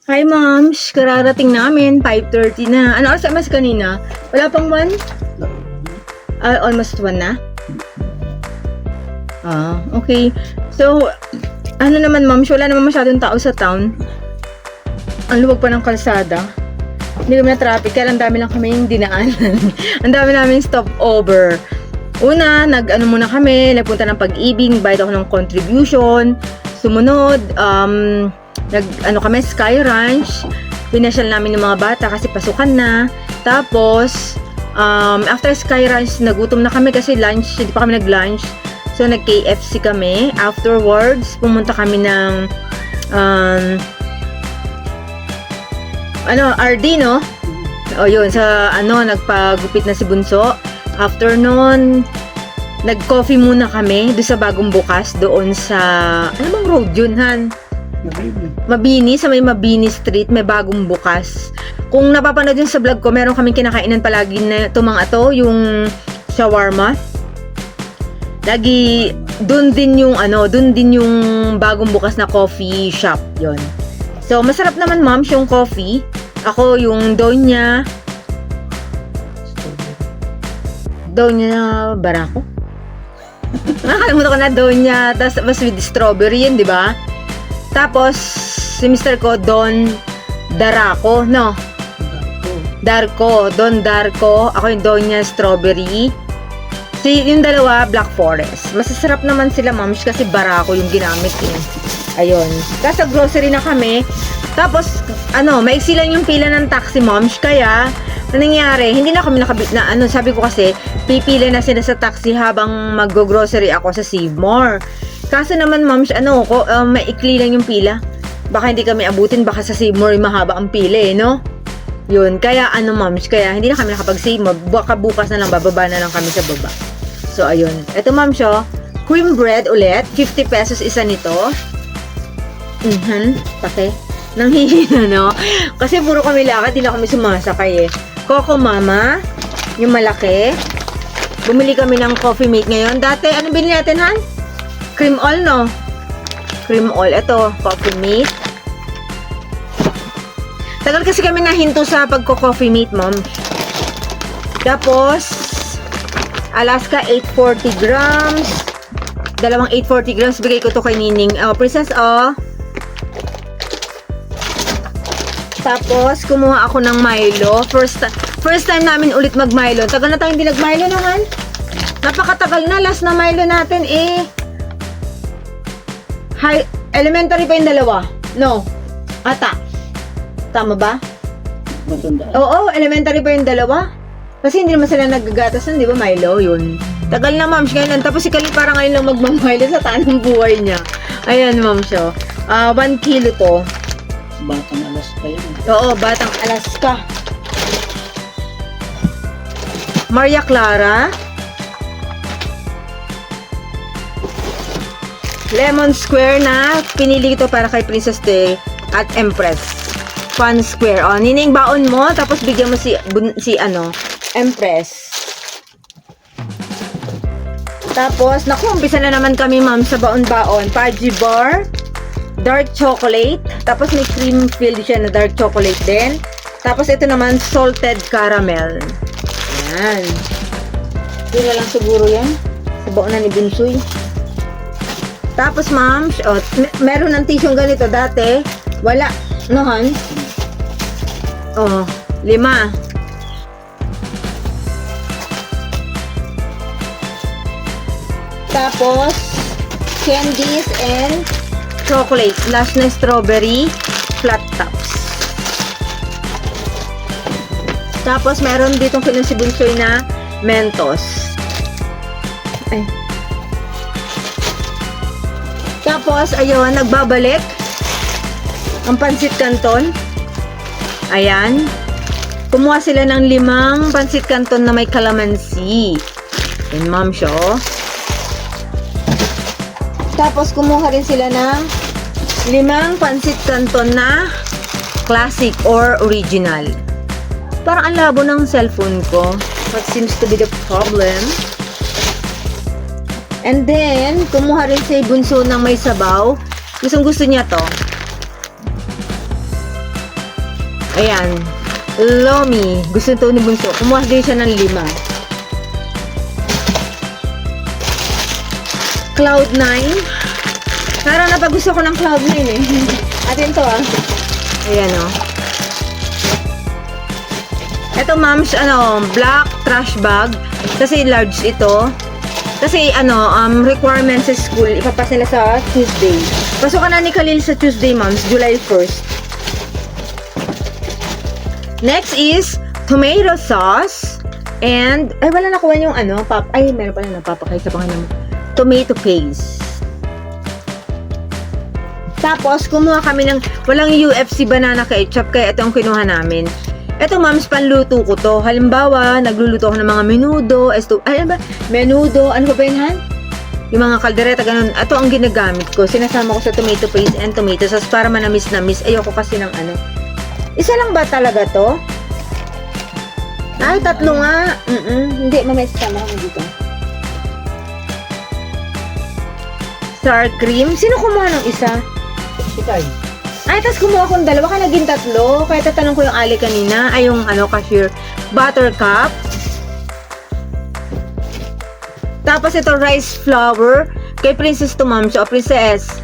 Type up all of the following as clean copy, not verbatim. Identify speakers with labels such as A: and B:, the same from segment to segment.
A: Hi, Moms! Kararating namin, 5:30 na. Ano oras mas kanina? Wala pang 1? Almost 1 na? Okay. So, ano naman, Moms? Wala naman masyadong tao sa town. Ang luwag pa ng kalsada. Hindi kami na traffic, kaya ang dami lang kami yung dinaanan. Ang dami naming stopover. Una, muna kami, nagpunta ng Pag-ibig, bayad ako ng contribution. Sumunod, kami, Sky Ranch. Pinasyal namin ng mga bata kasi pasukan na. Tapos, after Sky Ranch, nagutom na kami kasi lunch, hindi pa kami nag-lunch. So, nag-KFC kami. Afterwards, pumunta kami ng RD, no? O yun, nagpagupit na si Bunso. After nun, nag-coffee muna kami doon sa bagong bukas, doon sa, ano bang road yun, Han? Mabini, sa may Mabini Street, may bagong bukas. Kung napapanood yun sa vlog ko, meron kaming kinakainan palagi na yung shawarma. Lagi, doon din yung bagong bukas na coffee shop, yon. So, masarap naman, Moms, yung coffee. Ako, yung Doña Barako. Nakakalimutan ko na Doña, tapos with strawberry yun, di ba? Tapos, si Mr. ko, Don Darako, no? Don Darko. Ako yung Doña Strawberry. Yung dalawa, Black Forest. Masasarap naman sila, Moms, kasi Barako yung ginamit eh. Ayun. Tapos, sa grocery na kami. Tapos, maiksi lang yung pila ng taxi, Moms. Kaya, ano nangyari? Hindi na kami nakabit na, sabi ko kasi, pipila na sila sa taxi habang mag-grocery ako sa Save More. Kaso naman, Moms, maikli lang yung pila. Baka hindi kami abutin, baka sa Save More mahaba ang pila eh, no? Yun, kaya Moms, kaya hindi na kami nakapag-Save More. Baka bukas na lang, bababa na lang kami sa baba. So, ayun. Ito, Moms, cream bread ulit. 50 pesos isa nito. Pake. Nanghihina, no? Kasi puro kami lakad, hindi na kami sumasakay eh. Coco Mama, yung malaki. Bumili kami ng Coffee Mate ngayon. Dati, ano binili natin, Han? Cream All, no? Cream All. Ito, Coffee Mate. Tagal kasi kami nahinto sa pagko-Coffee Mate, Mom. Tapos, Alaska, 840 grams. Dalawang 840 grams. Bigay ko to kay Nining. Princess, Tapos, kumuha ako ng Milo. First time namin ulit mag-Milo. Tagal na tayo hindi nag-Milo naman. Napakatagal na. Last na Milo natin elementary pa yung dalawa. No. Ata. Tama ba?
B: Matanda.
A: Oo, elementary pa yung dalawa. Kasi hindi naman sila naggagatas nun, di ba, Milo? Yun. Tagal na, Moms. Ganyan. Tapos si Kali parang ngayon lang mag-Milo sa tanong buhay niya. Ayan, Moms. 1 kilo to.
B: Batang Alaska yan.
A: Oo, Batang Alaska. Maria Clara. Lemon Square na pinili ko para kay Princess Day at Empress. Fun Square. Nining baon mo, tapos bigyan mo si Empress. Tapos, umpisa na naman kami, Ma'am, sa baon-baon. Fudgy bar, dark chocolate, tapos may cream filled siya na dark chocolate din. Tapos ito naman, salted caramel. Ayan. Hindi na lang siguro yan. Sa baonan ni Binsoy. Tapos, Ma'am, meron ng tissue ganito dati. Wala. No, Han? 5. Tapos, candies and chocolate. Last na strawberry flat tops. Tapos, meron ditong si Bunsoy na Mentos. Ay. Tapos, ayun, nagbabalik ang Pansit Canton. Ayan. Kumuha sila ng 5 Pansit Canton na may calamansi. And Ma'am, Tapos, kumuha rin sila ng 5 Pansit Canton na classic or original. Parang ang labo ng cellphone ko. What seems to be the problem? And then, kumuha rin si Bunso ng may sabaw. Gusto niya to. Ayan. Lomi. Gusto ito ni Bunso. Kumuha din siya ng 5. Cloud9. Parang napagusto ko ng Cloud9 eh. Atin to ah. Ayan o. Ito ma'ams, black trash bag. Kasi large ito. Kasi requirements sa school, ipapas nila sa Tuesday. Pasukan na ni Khalil sa Tuesday ma'ams, July 1st. Next is tomato sauce. And, ay wala nakuha yung meron pala napapakay sa pangalan mo. Tomato paste. Tapos, kumuha kami ng walang UFC banana ketchup, kaya ito ang kinuha namin. Ito, ma'ams, panluto ko to. Halimbawa, nagluluto ako ng mga menudo, menudo, ano ba yun, Han? Yung mga kaldereta, ganun. Ito ang ginagamit ko. Sinasama ko sa tomato paste and tomato sauce para manamis-namis. Ayoko kasi ng Isa lang ba talaga to? Ay, 3 nga. Hindi, mamaya sasama ko dito. Sour cream. Sino kumuha ng isa?
B: Ikay.
A: Ay, tapos kumuha akong 2, kaya naging 3. Kaya tatanong ko yung Ali kanina. Ay, yung cashier. Buttercup. Tapos ito, rice flour. Kay Princess to ma'am. So, Princess.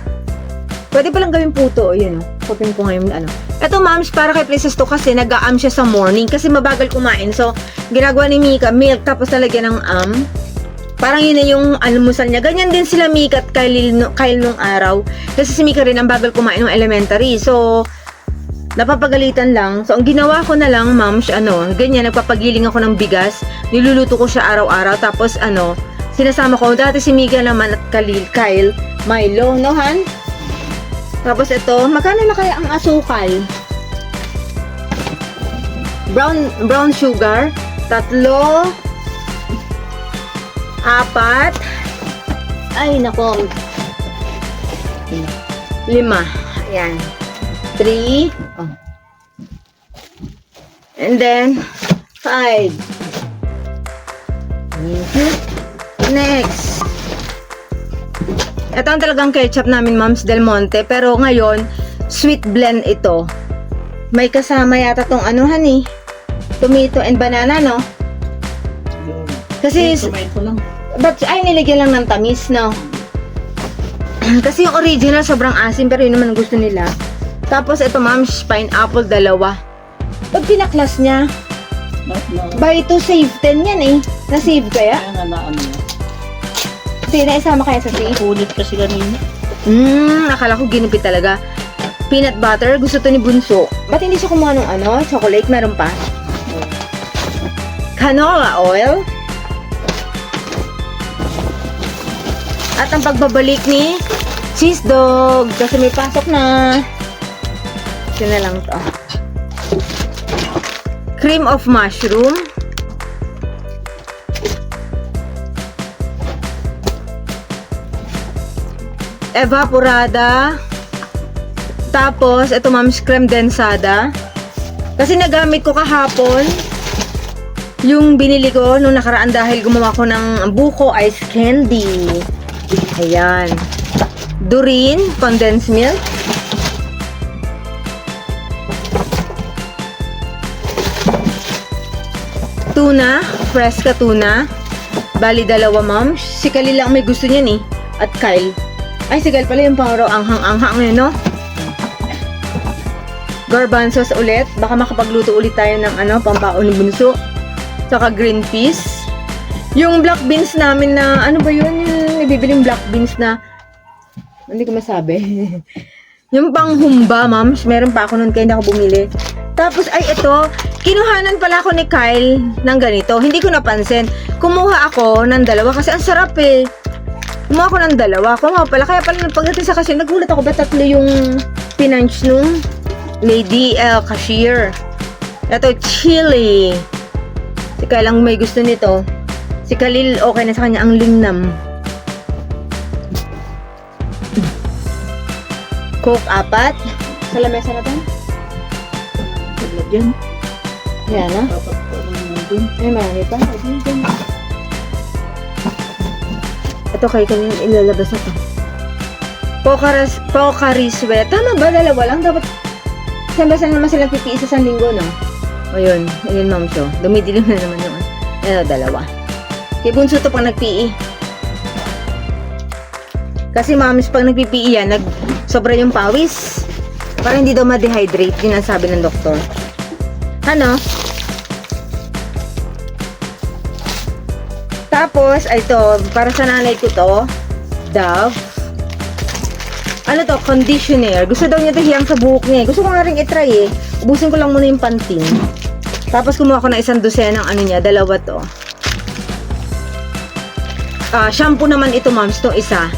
A: Pwede palang gawin puto. Yun, Kopin ko ngayon, Ito, ma'ams, para kay Princess to kasi nag-aam siya sa morning. Kasi mabagal kumain. So, ginagawa ni Mika, milk, tapos nalagyan ng Parang yun na yung almusal niya. Ganyan din sila Mika at Kyle nung araw. Kasi si Mika rin ang bagal kumain ng elementary. So, napapagalitan lang. So, ang ginawa ko na lang, ma'ams, ganyan, nagpapagiling ako ng bigas. Niluluto ko siya araw-araw. Tapos, sinasama ko. Dati si Mika naman at Kyle, Milo, no, Han? Tapos ito, magkano na kaya ang asukal? Brown sugar. 3. 4. Ay, nako. 5. Ayan. 3. Oh. And then, 5. Next. Ito ang talagang ketchup namin, Moms Del Monte. Pero ngayon, sweet blend ito. May kasama yata tong tomato and banana, no? Kasi,
B: Tomato lang.
A: nilagyan lang ng tamis, no? Kasi yung original, sobrang asim, pero yun naman ang gusto nila. Tapos, ito, Moms, pineapple, 2. Pag pinaklas niya, buy 2, save 10 yan, eh. Na-save kaya?
B: Kaya nga
A: Hindi, naisama kaya sa save?
B: Ulit kasi kanina.
A: Akala ko ginupit talaga. Peanut butter, gusto to ni Bunso. Ba't hindi siya kumuha ng chocolate? Meron pa. Canola oil. At ang pagbabalik ni cheese dog. Kasi may pasok na. Ito na lang to. Cream of mushroom. Evaporada. Tapos, ito ma'am's creme densada. Kasi nagamit ko kahapon yung binili ko nung nakaraan dahil gumawa ko ng buko ice candy. Ayan. Durin, condensed milk. Tuna, fresca tuna. Bali 2, ma'am. Si Khalil lang may gusto niyan, eh. At Kyle. Ay, si Kyle pala yung pangaraw anghang-anghang yun, no? Garbanzos ulit. Baka makapagluto ulit tayo ng pampaon ni Bunso. Saka green peas. Yung black beans namin na, ba yun? Yung ibibiling black beans na, hindi ko masabi. Yung panghumba, ma'am. Meron pa ako nun kaya hindi ako bumili. Tapos, ay ito, kinuhanan pala ako ni Kyle ng ganito. Hindi ko napansin. Kumuha ako ng 2 kasi ang sarap, eh. Kumuha ako ng 2. Kumuha pala. Kaya pala pagdating sa cashier, nagulat ako ba 3 yung pinunch nung lady cashier. Ito, chili. Si Kyle lang may gusto nito. Si Khalil, okay na sa kanya ang lingnam. Coke 4. Sa lamesa na to?
B: Paglagyan.
A: Yan na.
B: Dapat pa lang nandun.
A: Ay, marami pa. Ito kay kanina ilalabas na to. Pocari Sweat. Tama ba? 2 lang? Dapat Basta naman sila pipi sa isang linggo, no? O yun, ayun ma'am siya. Dumidilim na naman yung, dalawa. Kaya bunso to pag nag-PE. Kasi ma'am, pag nag-PE yan, sobra yung pawis. Para hindi daw ma-dehydrate, yun ang sabi ng doktor. Ano? Tapos, ito, para sa nanay ko to, Dove. Ano to, conditioner. Gusto daw niya to hiyang sa buhok niya. Gusto ko nga rin itry eh. Ubusin ko lang muna yung Pantene. Tapos kumuha ko ng isang dosen ng ano niya, dalawa to. Shampoo naman ito, moms, to isa.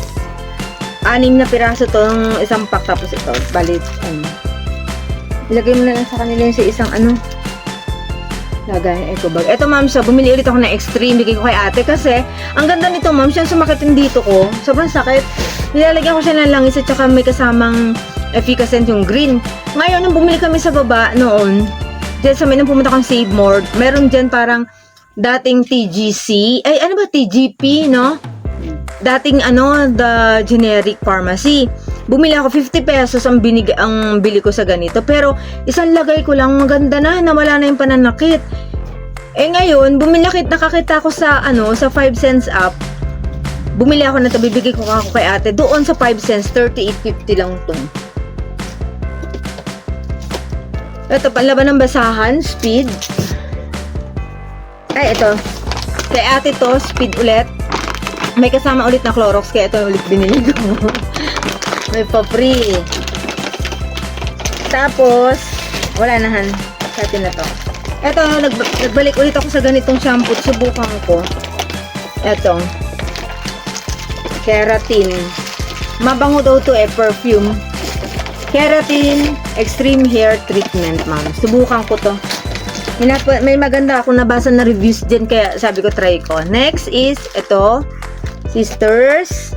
A: 6 na piraso tong isang pack, tapos ito, balit, ilagay mo na lang sa kanila yung sa isang lagay, eco bag. Ito, ma'am, bumili ulit ako ng Extreme, bigay ko kay ate kasi, ang ganda nito, ma'am, siya sumakit yung dito ko, sobrang sakit. Nilalagyan ko siya ng langis at saka may kasamang efficacent yung green. Ngayon, nung bumili kami sa baba noon, dyan sa may nung pumunta kong Save More, meron dyan parang dating TGC, TGP, no? Dating the generic pharmacy. Bumili ako 50 pesos ang bili ko sa ganito. Pero isang lagay ko lang maganda na, nawala na yung pananakit. Ngayon, nakakita ko sa sa 5 cents up. Bumili ako na ito, bibigay ko ako kay ate. Doon sa 5 cents, 38.50 lang ito. Ito, panlaban ng basahan, Speed. Ito. Kay ate to, Speed ulit. May kasama ulit na Clorox, kaya ito ulit binili ko. May pa-free. Tapos, wala na han. Sa atin na to. Ito, nagbalik ulit ako sa ganitong shampoo. Subukan ko. Ito. Keratin. Mabango daw to perfume. Keratin Extreme Hair Treatment, ma'am. Subukan ko to. May maganda akong nabasa na reviews din, kaya sabi ko try ko. Next is, ito. Sisters.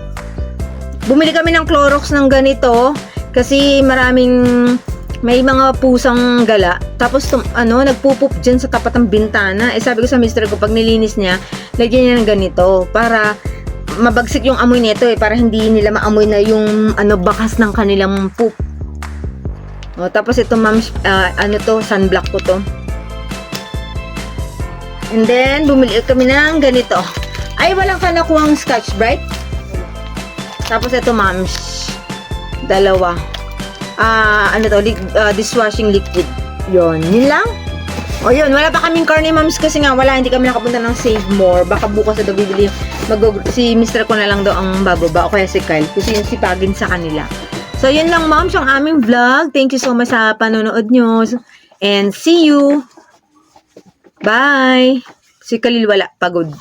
A: Bumili kami ng Clorox ng ganito kasi may mga pusang gala. Tapos nagpupup dyan sa tapat ng bintana. Sabi ko sa mister ko, pag nilinis niya, lagyan niya ng ganito para mabagsik yung amoy nito para hindi nila maamoy na yung bakas ng kanilang poop. Tapos ito, ma'am, sunblock ko to. And then bumili kami ng ganito. Ay, walang ka nakuhang Scotch Brite. Tapos ito, ma'am, dalawa. Dishwashing liquid. Yun lang. O yun, wala pa kaming karne, ma'ams, kasi nga hindi kami nakapunta ng Save More. Baka bukas na daw bibili. Si Mr. ko na lang daw ang bababa, o kaya si Kyle, kasi yung sipagin sa kanila. So, yun lang, ma'ams, ang aming vlog. Thank you so much sa panonood nyo. And see you. Bye. Si Khalil wala, pagod.